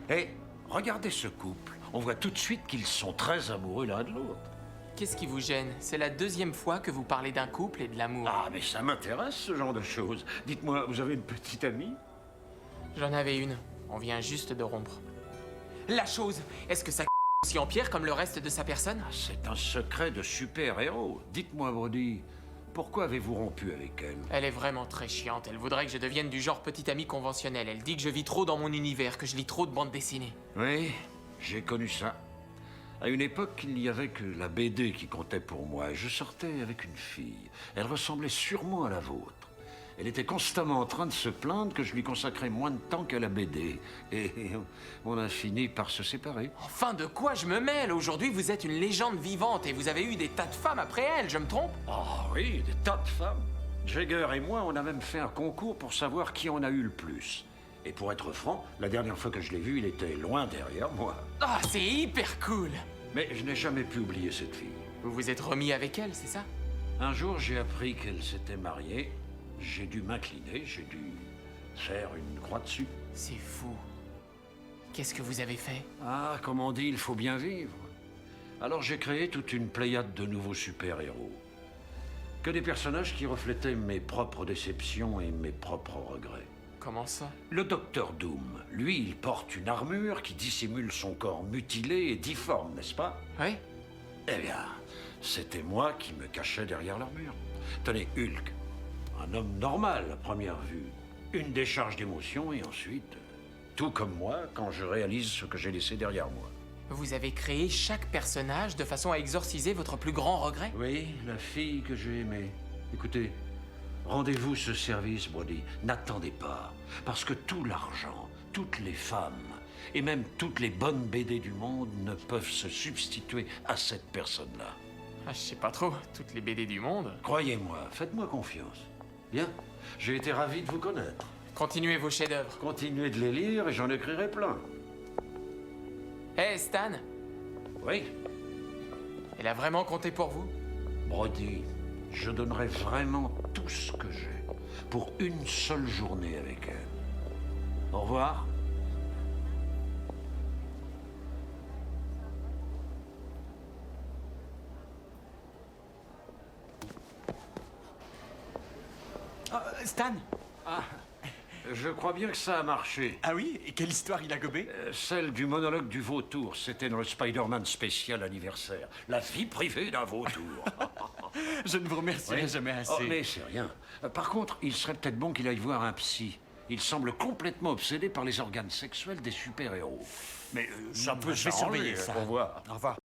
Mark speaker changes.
Speaker 1: Et regardez ce couple. On voit tout de suite qu'ils sont très amoureux l'un de l'autre.
Speaker 2: Qu'est-ce qui vous gêne? C'est la deuxième fois que vous parlez d'un couple et de l'amour.
Speaker 1: Ah, mais ça m'intéresse, ce genre de choses. Dites-moi, vous avez une petite amie?
Speaker 2: J'en avais une. On vient juste de rompre. La chose, est-ce que ça aussi empire comme le reste de sa personne?
Speaker 1: C'est un secret de super-héros. Dites-moi, Brody, pourquoi avez-vous rompu avec elle?
Speaker 2: Elle est vraiment très chiante. Elle voudrait que je devienne du genre petite amie conventionnelle. Elle dit que je vis trop dans mon univers, que je lis trop de bandes dessinées.
Speaker 1: Oui, j'ai connu ça. À une époque, il n'y avait que la BD qui comptait pour moi. Je sortais avec une fille. Elle ressemblait sûrement à la vôtre. Elle était constamment en train de se plaindre que je lui consacrais moins de temps qu'à la BD. Et on a fini par se séparer.
Speaker 2: Enfin, de quoi je me mêle? Aujourd'hui, vous êtes une légende vivante et vous avez eu des tas de femmes après elle, je me trompe?
Speaker 1: Ah oui, des tas de femmes. Jagger et moi, on a même fait un concours pour savoir qui en a eu le plus. Et pour être franc, la dernière fois que je l'ai vu, il était loin derrière moi.
Speaker 2: Ah, c'est hyper cool!
Speaker 1: Mais je n'ai jamais pu oublier cette fille.
Speaker 2: Vous vous êtes remis avec elle, c'est ça?
Speaker 1: Un jour, j'ai appris qu'elle s'était mariée. J'ai dû m'incliner, j'ai dû faire une croix dessus.
Speaker 2: C'est fou. Qu'est-ce que vous avez fait?
Speaker 1: Ah, comme on dit, il faut bien vivre. Alors j'ai créé toute une pléiade de nouveaux super-héros. Que des personnages qui reflétaient mes propres déceptions et mes propres regrets.
Speaker 2: Comment ça?
Speaker 1: Le Docteur Doom, lui, il porte une armure qui dissimule son corps mutilé et difforme, n'est-ce pas?
Speaker 2: Oui?
Speaker 1: Eh bien, c'était moi qui me cachais derrière l'armure. Tenez, Hulk, un homme normal à première vue. Une décharge d'émotions et ensuite, tout comme moi, quand je réalise ce que j'ai laissé derrière moi.
Speaker 2: Vous avez créé chaque personnage de façon à exorciser votre plus grand regret?
Speaker 1: Oui, la fille que j'ai aimée. Écoutez, rendez-vous ce service, Brody. N'attendez pas. Parce que tout l'argent, toutes les femmes, et même toutes les bonnes BD du monde ne peuvent se substituer à cette personne-là.
Speaker 2: Ah, je sais pas trop. Toutes les BD du monde.
Speaker 1: Croyez-moi, faites-moi confiance. Bien, j'ai été ravi de vous connaître.
Speaker 2: Continuez vos chefs-d'œuvre.
Speaker 1: Continuez de les lire et j'en écrirai plein.
Speaker 2: Hé, Stan,
Speaker 1: Oui,
Speaker 2: elle a vraiment compté pour vous?
Speaker 1: Brody, je donnerai vraiment tout ce que j'ai pour une seule journée avec elle. Au revoir.
Speaker 3: Stan?
Speaker 1: Je crois bien que ça a marché.
Speaker 3: Ah oui? Et quelle histoire il a gobé?
Speaker 1: Celle du monologue du vautour, c'était dans le Spider-Man spécial anniversaire. La vie privée d'un vautour.
Speaker 3: Je ne vous remercierai
Speaker 1: Oui.
Speaker 3: jamais assez.
Speaker 1: Oh, mais c'est rien. Par contre, il serait peut-être bon qu'il aille voir un psy. Il semble complètement obsédé par les organes sexuels des super-héros. Mais ça peut
Speaker 3: je vais
Speaker 1: s'arranger.
Speaker 3: surveiller ça.
Speaker 1: Au revoir.
Speaker 3: Au revoir.